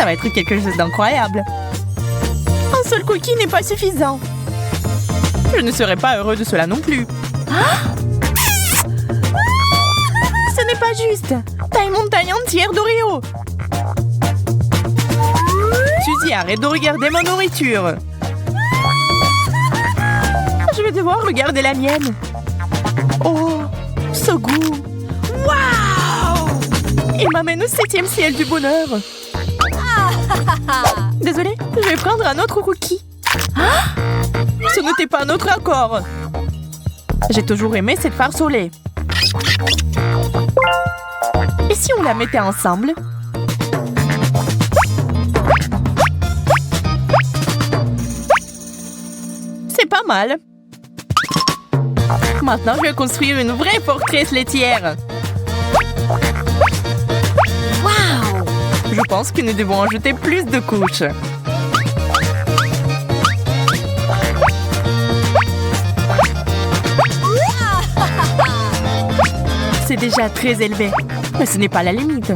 Ça va être quelque chose d'incroyable. Un seul cookie n'est pas suffisant. Je ne serai pas heureux de cela non plus. Ce n'est pas juste. Taille mon taille entière d'Oreo. Suzy, arrête de regarder ma nourriture. Je vais devoir regarder la mienne. Oh, ce goût. Waouh! Il m'amène au 7e ciel du bonheur. Désolée, je vais prendre un autre cookie. Ce n'était pas notre accord. J'ai toujours aimé cette farce au lait. Et si on la mettait ensemble? C'est pas mal. Maintenant, je vais construire une vraie forteresse laitière. Waouh! Je pense que nous devons ajouter plus de couches. C'est déjà très élevé, mais ce n'est pas la limite.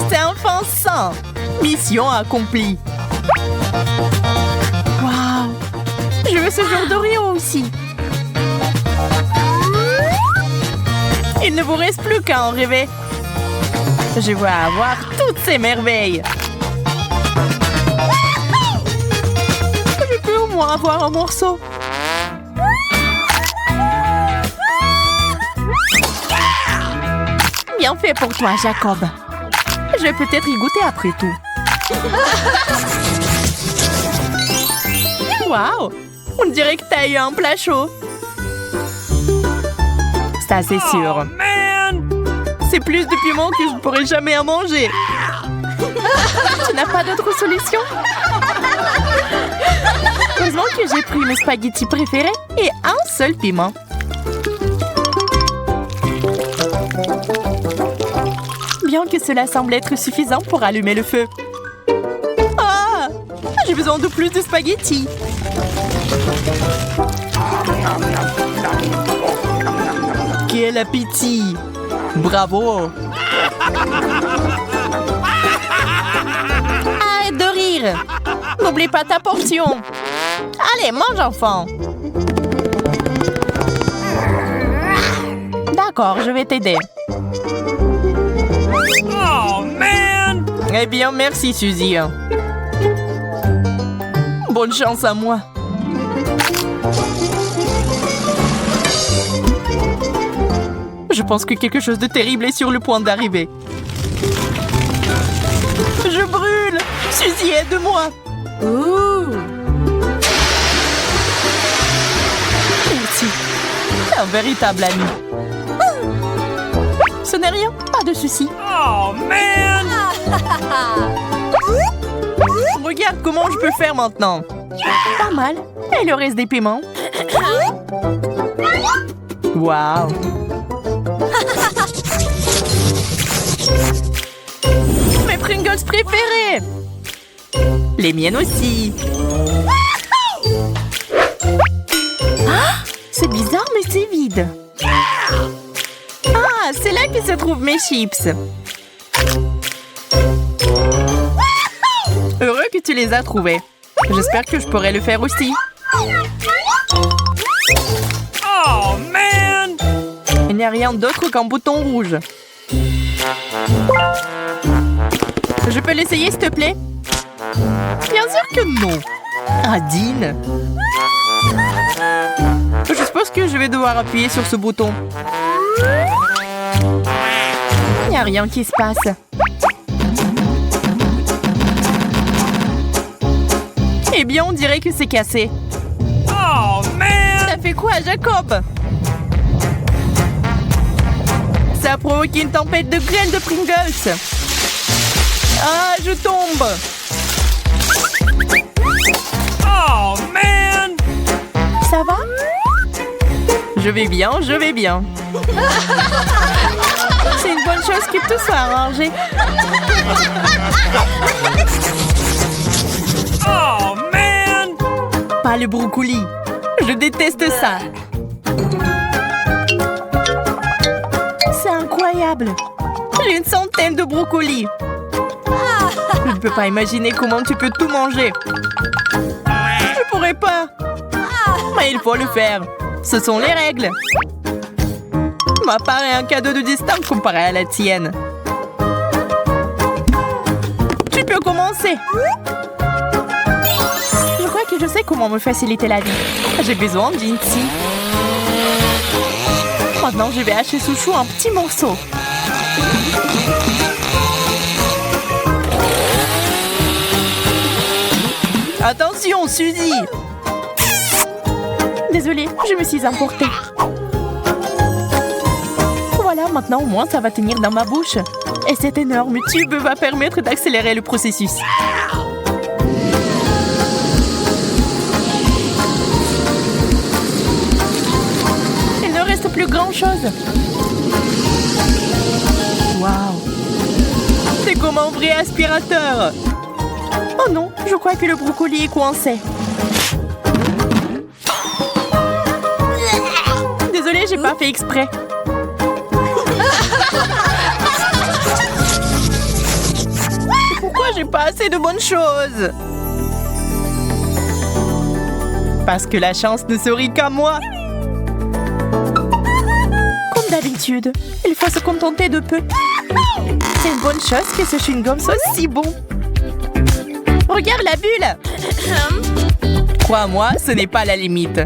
C'est offensant. Mission accomplie. Waouh! Je veux ce genre d'Oreo aussi. Il ne vous reste plus qu'à en rêver. Je veux avoir toutes ces merveilles. Je peux au moins avoir un morceau. Bien fait pour toi, Jacob. Je vais peut-être y goûter après tout. Waouh! On dirait que t'as eu un plat chaud. Ça, c'est sûr. C'est plus de piment que je ne pourrai jamais en manger. Tu n'as pas d'autre solution? Heureusement que j'ai pris mes spaghettis préférés et un seul piment. Bien que cela semble être suffisant pour allumer le feu. Ah! J'ai besoin de plus de spaghettis. Quel appétit! Bravo! Arrête de rire! N'oublie pas ta portion! Allez, mange, enfant! D'accord, je vais t'aider. Oh, man! Eh bien, merci, Suzy. Bonne chance à moi. Je pense que quelque chose de terrible est sur le point d'arriver. Je brûle! Suzy, aide-moi! Merci. Un véritable ami. Ce n'est rien, pas de souci. Oh, man! Regarde comment je peux faire maintenant. Pas mal. Et le reste des piments? Waouh! Mes Pringles préférés! Les miennes aussi! Ah! C'est bizarre, mais c'est vide. Ah, c'est là que se trouvent mes chips. Heureux que tu les as trouvés. J'espère que je pourrai le faire aussi. Oh, man! Il n'y a rien d'autre qu'un bouton rouge. Je peux l'essayer, s'il te plaît? Bien sûr que non. Adine. Je suppose que je vais devoir appuyer sur ce bouton. Il n'y a rien qui se passe. Eh bien, on dirait que c'est cassé. Oh, man! Ça fait quoi, Jacob? Ça a provoqué une tempête de graines de Pringles. Ah, je tombe. Oh, man! Ça va? Je vais bien, je vais bien. C'est une bonne chose que tout soit arrangé. Oh, man! Pas le brocoli. Je déteste ça. C'est incroyable. J'ai une centaine de brocolis. Je ne peux pas imaginer comment tu peux tout manger. Je pourrais pas. Mais il faut le faire. Ce sont les règles. Ma part est un cadeau de distance comparé à la tienne. Tu peux commencer. Je crois que je sais comment me faciliter la vie. J'ai besoin d'Inti. Maintenant, je vais hacher sous chou un petit morceau. Attention, Suzy! Désolée, je me suis emportée. Voilà, maintenant au moins ça va tenir dans ma bouche. Et cet énorme tube va permettre d'accélérer le processus. Il ne reste plus grand-chose. Waouh! C'est comme un vrai aspirateur. Oh non, je crois que le brocoli est coincé. Désolée, j'ai pas fait exprès. Pourquoi j'ai pas assez de bonnes choses? Parce que la chance ne sourit qu'à moi. Comme d'habitude, il faut se contenter de peu. C'est une bonne chose que ce chewing-gum soit si bon. Regarde la bulle! Crois-moi, ce n'est pas la limite.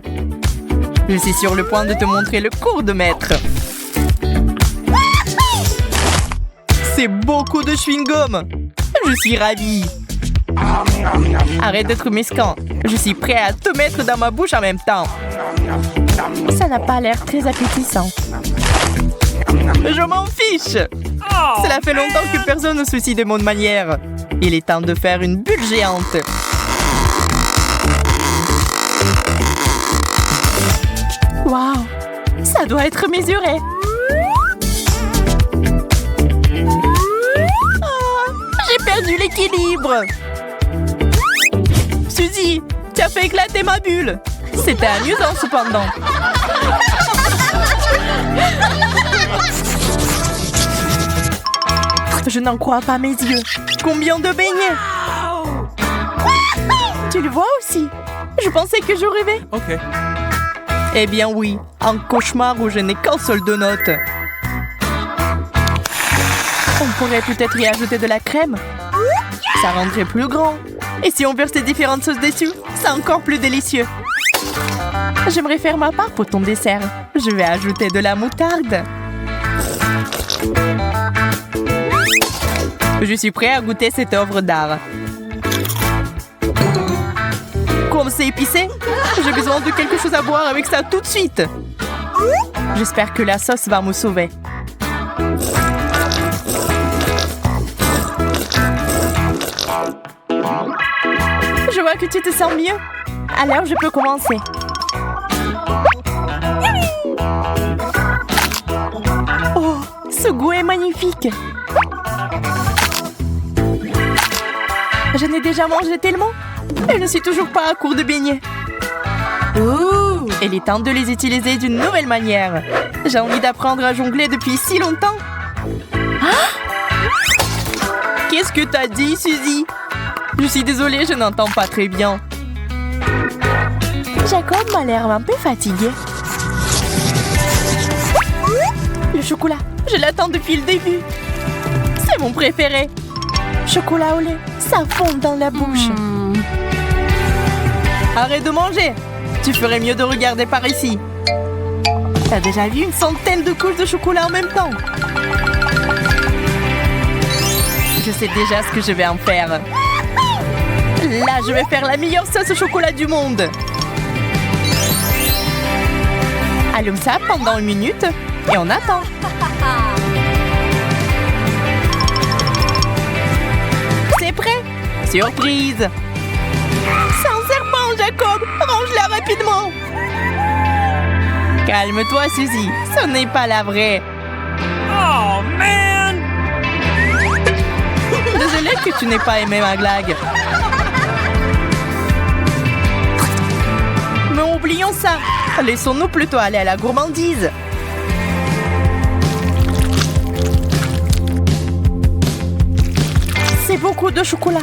Je suis sur le point de te montrer le cours de maître. C'est beaucoup de chewing-gum. Je suis ravie. Arrête d'être mesquin. Je suis prêt à te mettre dans ma bouche en même temps. Ça n'a pas l'air très appétissant. Je m'en fiche. Cela fait longtemps que personne ne se soucie de mon manière. Il est temps de faire une bulle géante. Waouh, ça doit être mesuré. Oh, j'ai perdu l'équilibre. Suzy, tu as fait éclater ma bulle. C'était amusant cependant. Je n'en crois pas mes yeux. Combien de beignets? Tu le vois aussi? Je pensais que je rêvais. Ok. Eh bien oui, un cauchemar où je n'ai qu'un seul donut. On pourrait peut-être y ajouter de la crème. Ça rendrait plus grand. Et si on versait différentes sauces dessus, c'est encore plus délicieux. J'aimerais faire ma part pour ton dessert. Je vais ajouter de la moutarde. Je suis prêt à goûter cette œuvre d'art. Comme c'est épicé, j'ai besoin de quelque chose à boire avec ça tout de suite. J'espère que la sauce va me sauver. Je vois que tu te sens mieux. Alors je peux commencer. Oh, ce goût est magnifique. Je n'ai déjà mangé tellement. Et je ne suis toujours pas à court de beignets. Ouh, il est temps de les utiliser d'une nouvelle manière. J'ai envie d'apprendre à jongler depuis si longtemps. Ah! Qu'est-ce que t'as dit, Suzy? Je suis désolée, je n'entends pas très bien. Jacob m'a l'air un peu fatigué. Le chocolat, je l'attends depuis le début. C'est mon préféré. Chocolat au lait, ça fond dans la bouche. Arrête de manger. Tu ferais mieux de regarder par ici. T'as déjà vu une centaine de couches de chocolat en même temps? Je sais déjà ce que je vais en faire. Là, je vais faire la meilleure sauce au chocolat du monde. Allume ça pendant 1 minute et on attend. C'est prêt? Surprise! C'est un serpent, Jacob! Range-la rapidement! Calme-toi, Suzy. Ce n'est pas la vraie. Oh, man! Désolée que tu n'aies pas aimé ma blague. Mais oublions ça. Laissons-nous plutôt aller à la gourmandise. beaucoup de chocolat.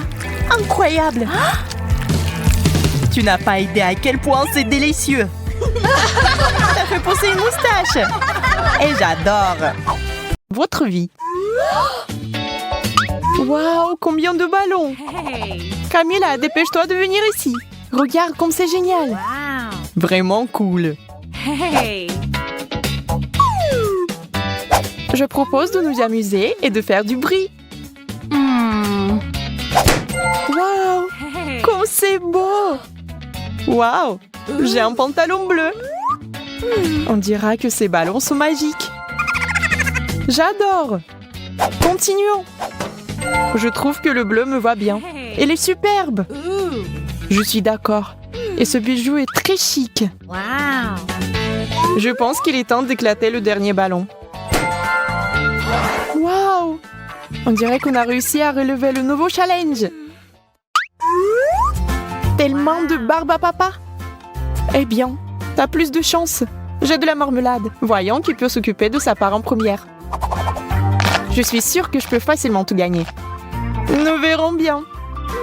Incroyable. Tu n'as pas idée à quel point c'est délicieux. Ça fait pousser une moustache. Et j'adore. Votre vie. Waouh, combien de ballons. Camilla, dépêche-toi de venir ici. Regarde comme c'est génial. Vraiment cool. Je propose de nous amuser et de faire du bruit. Waouh, comme c'est beau. Waouh, j'ai un pantalon bleu. On dira que ces ballons sont magiques. J'adore. Continuons. Je trouve que le bleu me va bien. Il est superbe. Je suis d'accord. Et ce bijou est très chic. Je pense qu'il est temps d'éclater le dernier ballon. Waouh! On dirait qu'on a réussi à relever le nouveau challenge. Tellement de barbe à papa. Eh bien, t'as plus de chance. J'ai de la marmelade. Voyons qui peut s'occuper de sa part en première. Je suis sûre que je peux facilement tout gagner. Nous verrons bien.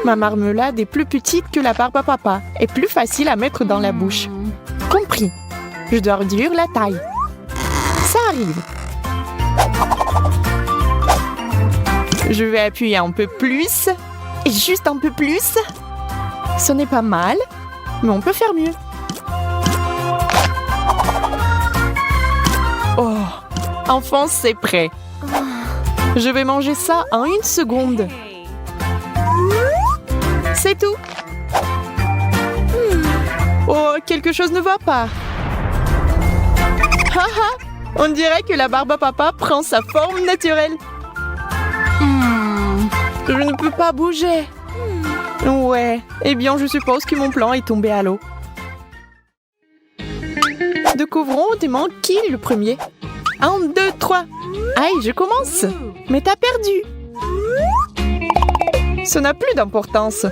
Ma marmelade est plus petite que la barbe à papa et plus facile à mettre dans la bouche. Compris. Je dois réduire la taille. Ça arrive. Je vais appuyer un peu plus. Et juste un peu plus. Ce n'est pas mal, mais on peut faire mieux. Oh, enfin c'est prêt. Je vais manger ça en 1 seconde. C'est tout. Oh, quelque chose ne va pas. Haha, on dirait que la barbe à papa prend sa forme naturelle. Je ne peux pas bouger. Ouais, eh bien je suppose que mon plan est tombé à l'eau. Découvrons autrement qui est le premier. 1, 2, 3. Aïe, je commence. Mais t'as perdu. Ça n'a plus d'importance.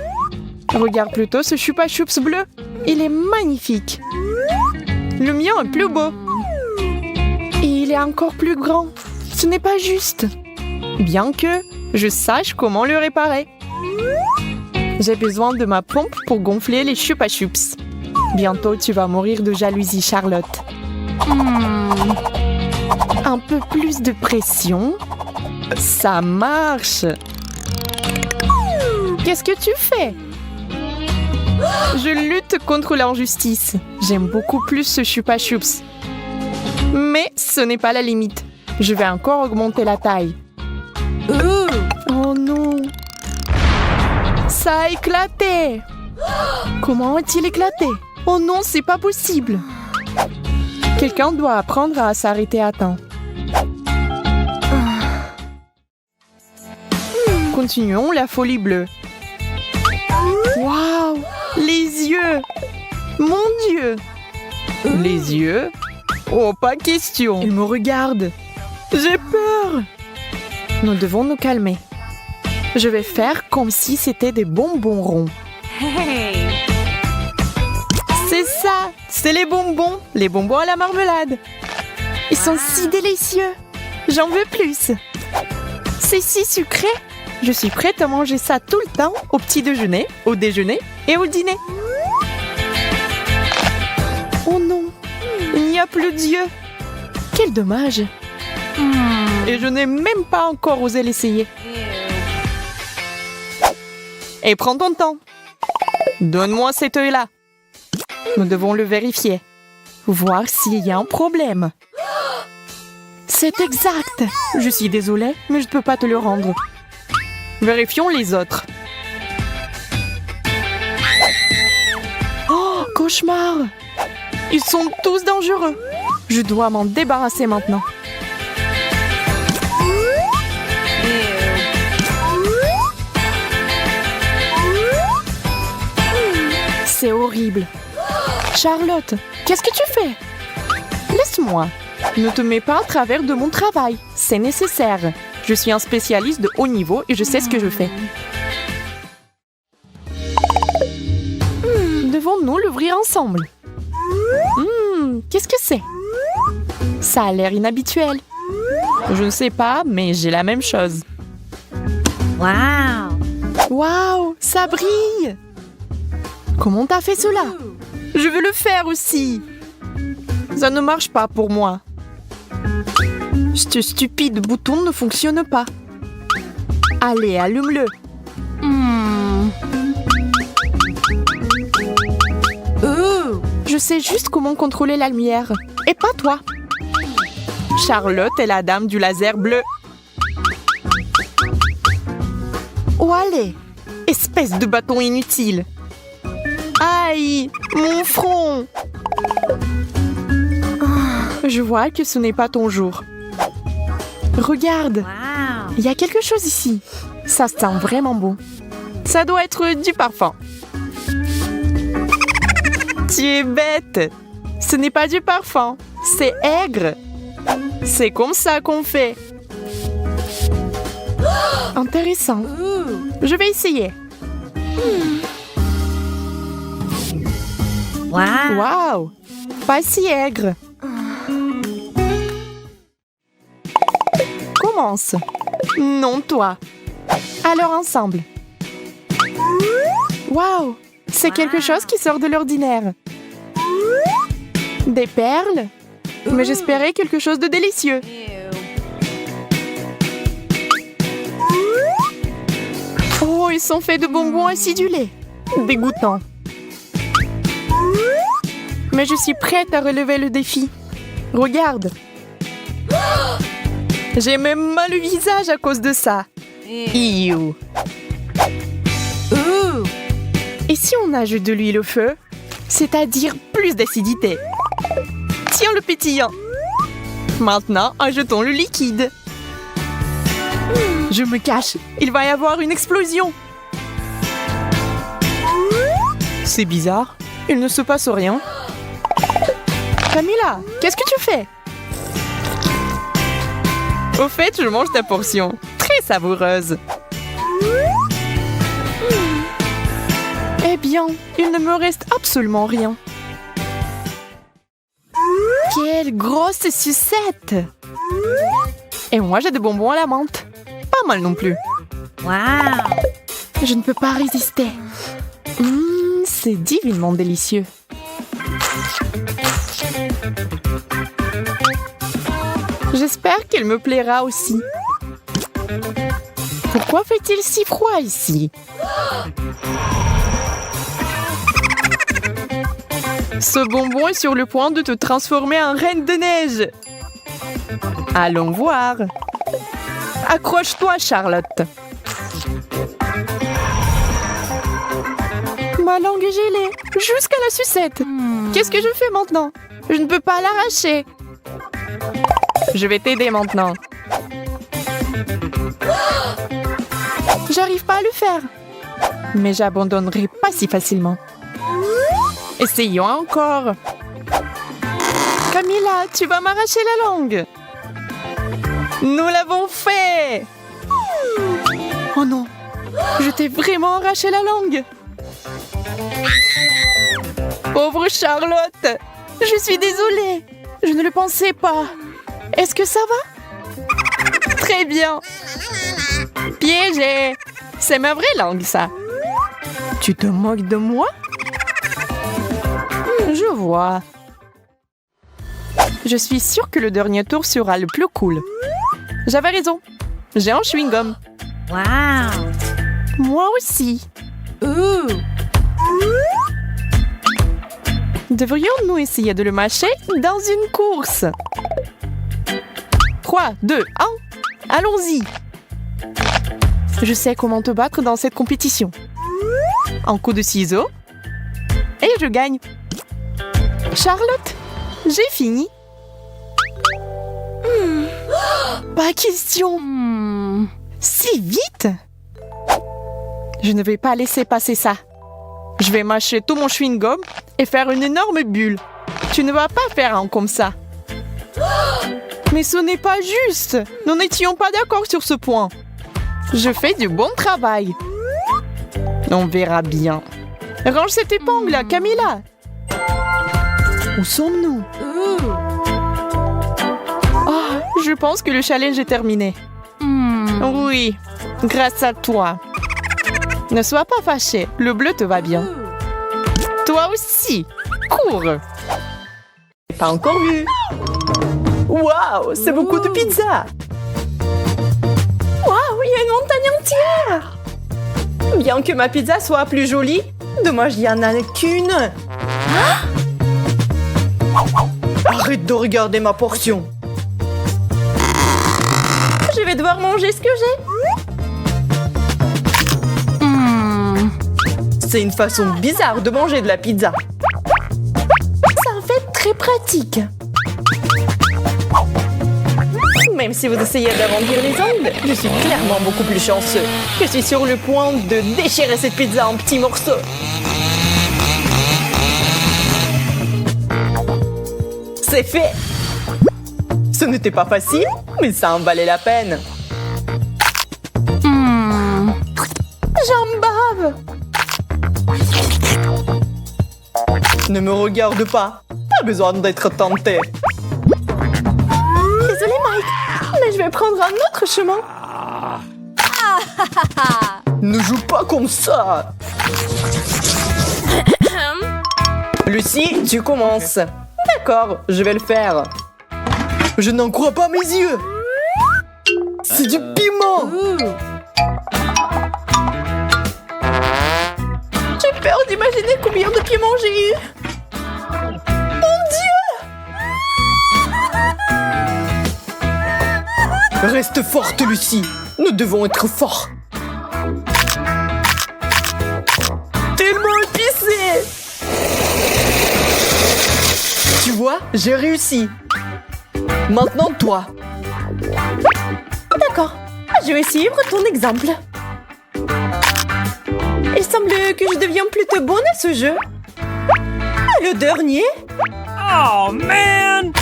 Regarde plutôt ce Chupa Chups bleu. Il est magnifique. Le mien est plus beau. Et il est encore plus grand. Ce n'est pas juste. Bien que je sache comment le réparer. J'ai besoin de ma pompe pour gonfler les Chupa Chups. Bientôt, tu vas mourir de jalousie, Charlotte. Un peu plus de pression. Ça marche. Qu'est-ce que tu fais? Je lutte contre l'injustice. J'aime beaucoup plus ce Chupa Chups. Mais ce n'est pas la limite. Je vais encore augmenter la taille. Oh non! Ça a éclaté! Comment a-t-il éclaté? Oh non, c'est pas possible! Quelqu'un doit apprendre à s'arrêter à temps. Continuons la folie bleue. Waouh! Les yeux! Mon Dieu! Les yeux? Oh, pas question! Il me regarde! J'ai peur! Nous devons nous calmer. Je vais faire comme si c'était des bonbons ronds. C'est ça! C'est les bonbons à la marmelade. Ils sont si délicieux! J'en veux plus! C'est si sucré! Je suis prête à manger ça tout le temps, au petit déjeuner, au déjeuner et au dîner. Oh non! Il n'y a plus d'yeux! Quel dommage! Et je n'ai même pas encore osé l'essayer. Et prends ton temps. Donne-moi cet œil-là. Nous devons le vérifier. Voir s'il y a un problème. C'est exact. Je suis désolée, mais je ne peux pas te le rendre. Vérifions les autres. Oh, cauchemar! Ils sont tous dangereux. Je dois m'en débarrasser maintenant. C'est horrible. Charlotte, qu'est-ce que tu fais? Laisse-moi. Ne te mets pas à travers de mon travail. C'est nécessaire. Je suis un spécialiste de haut niveau et je sais ce que je fais. Devons-nous l'ouvrir ensemble? Qu'est-ce que c'est? Ça a l'air inhabituel. Je ne sais pas, mais j'ai la même chose. Wow! Waouh, ça brille! Comment t'as fait cela? Je veux le faire aussi! Ça ne marche pas pour moi. Ce stupide bouton ne fonctionne pas. Allez, allume-le. Je sais juste comment contrôler la lumière. Et pas toi. Charlotte est la dame du laser bleu. Oh, allez! Espèce de bâton inutile! Aïe! Mon front! Je vois que ce n'est pas ton jour. Regarde! Il y a quelque chose ici. Ça sent vraiment bon. Ça doit être du parfum. Tu es bête! Ce n'est pas du parfum, c'est aigre. C'est comme ça qu'on fait. Intéressant. Je vais essayer. Waouh! Pas si aigre. Commence. Non, toi. Alors ensemble. Waouh! C'est quelque chose qui sort de l'ordinaire. Des perles? Mais j'espérais quelque chose de délicieux. Oh, ils sont faits de bonbons acidulés. Dégoûtant. Mais je suis prête à relever le défi. Regarde. J'ai même mal le visage à cause de ça. Iou. Et si on ajoute de l'huile au feu? C'est-à-dire plus d'acidité. Tiens le pétillant. Maintenant, ajoutons le liquide. Je me cache. Il va y avoir une explosion. C'est bizarre. Il ne se passe rien. Camilla, qu'est-ce que tu fais? Au fait, je mange ta portion. Très savoureuse. Eh bien, il ne me reste absolument rien. Quelle grosse sucette! Et moi, j'ai des bonbons à la menthe. Pas mal non plus. Wow! Je ne peux pas résister. C'est divinement délicieux. J'espère qu'il me plaira aussi. Pourquoi fait-il si froid ici? Ce bonbon est sur le point de te transformer en reine de neige. Allons voir. Accroche-toi, Charlotte. Ma langue est gelée, jusqu'à la sucette. Qu'est-ce que je fais maintenant? Je ne peux pas l'arracher. Je vais t'aider maintenant. J'arrive pas à le faire. Mais j'abandonnerai pas si facilement. Essayons encore. Camilla, tu vas m'arracher la langue. Nous l'avons fait. Oh non, je t'ai vraiment arraché la langue. Pauvre Charlotte, je suis désolée. Je ne le pensais pas. Est-ce que ça va? Très bien. Piégé. C'est ma vraie langue, ça. Tu te moques de moi? Je vois. Je suis sûre que le dernier tour sera le plus cool. J'avais raison. J'ai un chewing-gum. Wow! Moi aussi. Devrions-nous essayer de le mâcher dans une course? 3, 2, 1. Allons-y. Je sais comment te battre dans cette compétition. Un coup de ciseaux. Et je gagne. Charlotte, j'ai fini. Pas question. Si vite? Je ne vais pas laisser passer ça. Je vais mâcher tout mon chewing-gum et faire une énorme bulle. Tu ne vas pas faire un comme ça. Mais ce n'est pas juste. Nous n'étions pas d'accord sur ce point. Je fais du bon travail. On verra bien. Range cette épingle, Camilla. Où sommes-nous? Oh, je pense que le challenge est terminé. Oui, grâce à toi. Ne sois pas fâché, le bleu te va bien. Toi aussi, cours. Pas encore vu. Waouh, c'est beaucoup de pizza. Waouh, il y a une montagne entière. Bien que ma pizza soit plus jolie, dommage, il n'y en a qu'une. Arrête de regarder ma portion. Je vais devoir manger ce que j'ai. C'est une façon bizarre de manger de la pizza. C'est en fait très pratique. Même si vous essayez d'arrondir les angles, je suis clairement beaucoup plus chanceux. Je suis sur le point de déchirer cette pizza en petits morceaux. C'est fait! Ce n'était pas facile, mais ça en valait la peine. J'en bave! Ne me regarde pas. Pas besoin d'être tenté. Désolé, Mike, mais je vais prendre un autre chemin. Ne joue pas comme ça. Lucie, tu commences. D'accord, je vais le faire. Je n'en crois pas mes yeux. C'est du piment. J'ai peur d'imaginer combien de piment j'ai eu. Mon Dieu! Reste forte, Lucie. Nous devons être forts. Tellement épicé! Tu vois, j'ai réussi. Maintenant, toi. D'accord. Je vais suivre ton exemple. Il semble que je deviens plutôt bonne à ce jeu. Le dernier? Oh, man!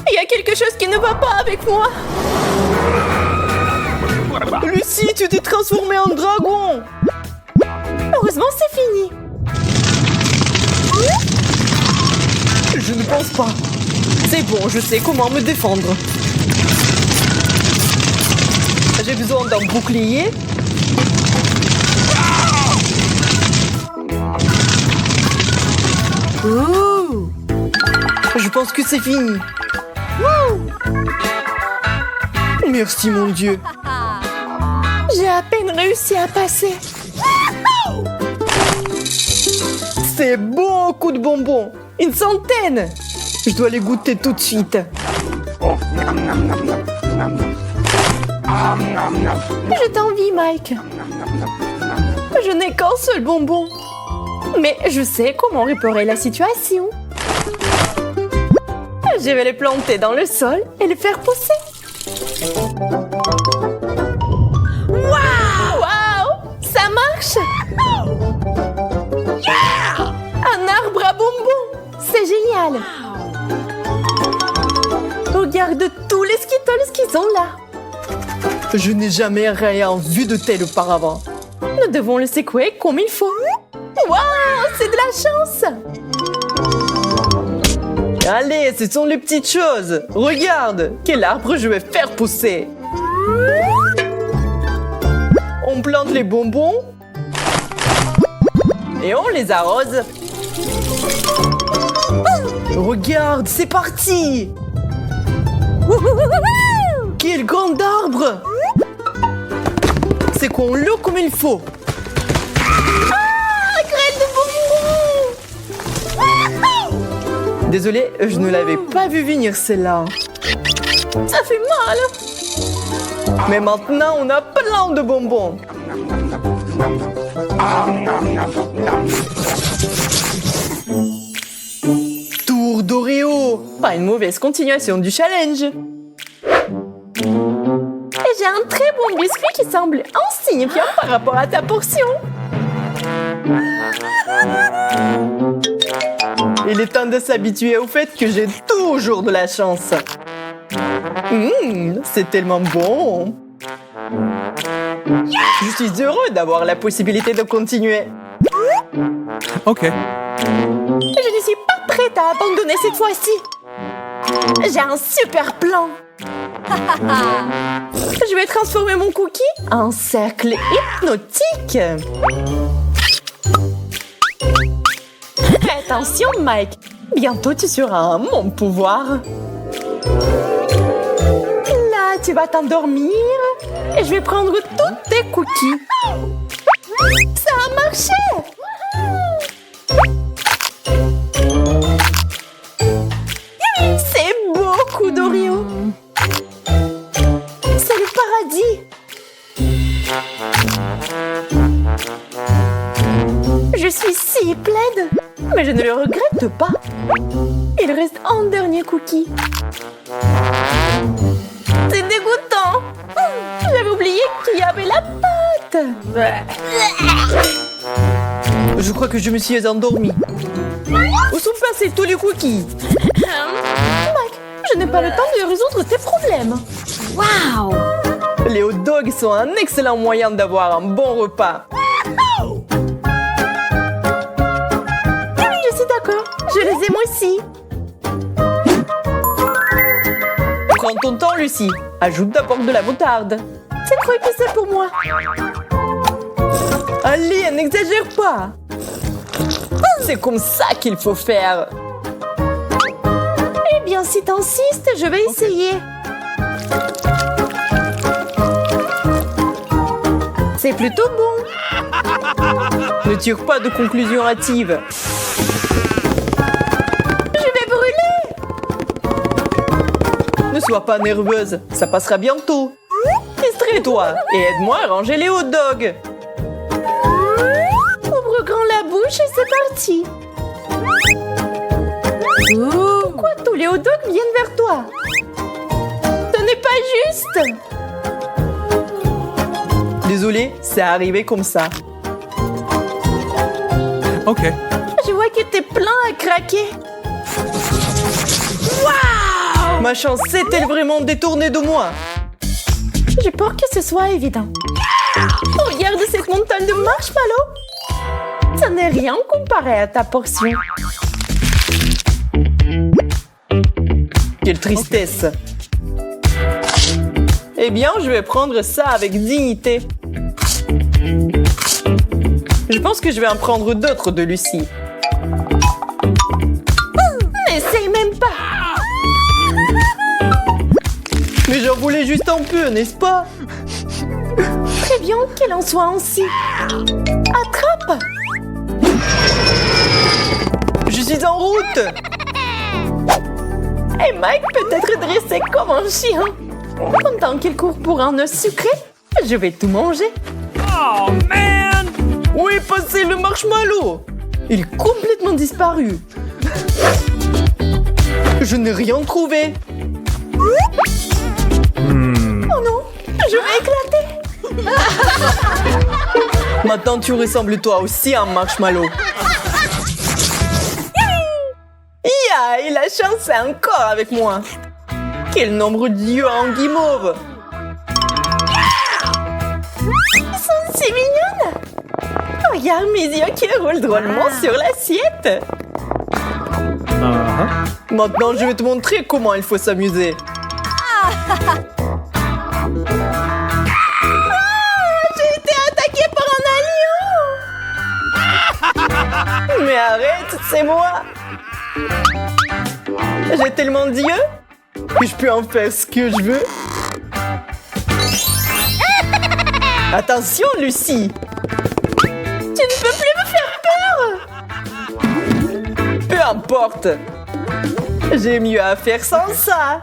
Il y a quelque chose qui ne va pas avec moi. Lucie, tu t'es transformée en dragon. Heureusement, c'est fini. Je ne pense pas. C'est bon, je sais comment me défendre. J'ai besoin d'un bouclier. Ouh. Je pense que c'est fini. Ouh. Merci, mon Dieu. J'ai à peine réussi à passer. C'est beaucoup de bonbons. Une centaine. Je dois les goûter tout de suite. Je t'envie, Mike. Je n'ai qu'un seul bonbon. Mais je sais comment réparer la situation. Je vais les planter dans le sol et les faire pousser. Waouh! Ça marche! Yeah! Un arbre à bonbons! C'est génial! Regarde tous les Skittles qui sont là. Je n'ai jamais rien vu de tel auparavant. Nous devons le secouer comme il faut. Waouh! C'est de la chance! Allez, ce sont les petites choses. Regarde, quel arbre je vais faire pousser. On plante les bonbons et on les arrose. Regarde, c'est parti. Quel grand arbre. C'est qu'on l'eau comme il faut. Ah, graine de bonbons. Désolée, je ne l'avais pas vu venir celle-là. Ça fait mal. Mais maintenant, on a plein de bonbons. Tour d'Oreo. Pas une mauvaise continuation du challenge. Et j'ai un très bon biscuit qui semble insignifiant par rapport à ta portion. Il est temps de s'habituer au fait que j'ai toujours de la chance. C'est tellement bon. Je suis heureux d'avoir la possibilité de continuer. OK. Je ne suis pas prête à abandonner cette fois-ci. J'ai un super plan. Je vais transformer mon cookie en cercle hypnotique. Attention, Mike. Bientôt, tu seras mon pouvoir. Là, tu vas t'endormir et je vais prendre tous tes cookies. Ça a marché! C'est beaucoup d'Oreo. C'est le paradis. Je suis si plaide, mais je ne le regrette pas. Il reste un dernier cookie. C'est dégoûtant. J'avais oublié qu'il y avait la pâte. Je crois que je me suis endormie. Où sont passés tous les cookies? Mike, je n'ai pas le temps de résoudre tes problèmes. Wow! Les hot dogs sont un excellent moyen d'avoir un bon repas. Je suis d'accord, je les aime aussi. Prends ton temps, Lucie. Ajoute d'abord de la moutarde. C'est trop épicé pour moi. Allez, n'exagère pas. C'est comme ça qu'il faut faire. Eh bien, si t'insistes, je vais essayer. C'est plutôt bon. Ne tire pas de conclusion hâtive. Je vais brûler. Ne sois pas nerveuse, ça passera bientôt. Distrais-toi et aide-moi à ranger les hot dogs. Ouvre grand la bouche et c'est parti. Pourquoi tous les hot dogs viennent vers toi? Ce n'est pas juste. Désolé, c'est arrivé comme ça. Ok. Je vois que t'es plein à craquer. Waouh! Ma chance s'est-elle vraiment détournée de moi? J'ai peur que ce soit évident. Regarde cette montagne de marshmallows. Ça n'est rien comparé à ta portion. Quelle tristesse. Eh bien, je vais prendre ça avec dignité. Je pense que je vais en prendre d'autres de Lucie. N'essaye même pas. Mais j'en voulais juste un peu, n'est-ce pas? Très bien qu'elle en soit ainsi. Attrape! Je suis en route! Et Mike peut être dressé comme un chien. Pendant qu'il court pour un os sucré, je vais tout manger. Oh, man! Où est passé le marshmallow? Il est complètement disparu. Je n'ai rien trouvé. Oh non, je vais éclater. Maintenant, tu ressembles toi aussi à un marshmallow. Ya, et la chance est encore avec moi. Quel nombre d'yeux en guimauve. Ils sont si mignonnes. Regarde mes yeux qui roulent drôlement sur l'assiette. Maintenant, je vais te montrer comment il faut s'amuser. J'ai été attaquée par un lion. Mais arrête, c'est moi. J'ai tellement d'yeux que je peux en faire ce que je veux. Attention, Lucie. Tu ne peux plus me faire peur. Peu importe. J'ai mieux à faire sans ça.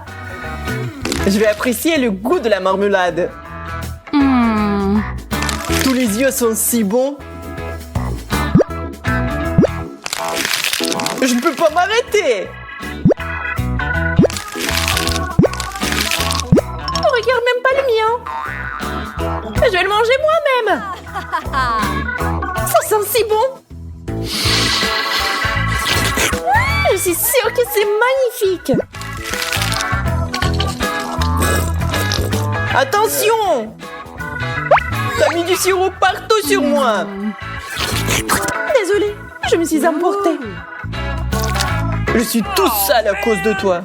Je vais apprécier le goût de la marmelade. Tous les yeux sont si bons. Je ne peux pas m'arrêter. Regarde même pas le mien. Je vais le manger moi-même. Ça sent si bon. Je suis sûre que c'est magnifique. Attention! T'as mis du sirop partout sur moi. Désolée, je me suis emportée. Je suis tout seul à cause de toi.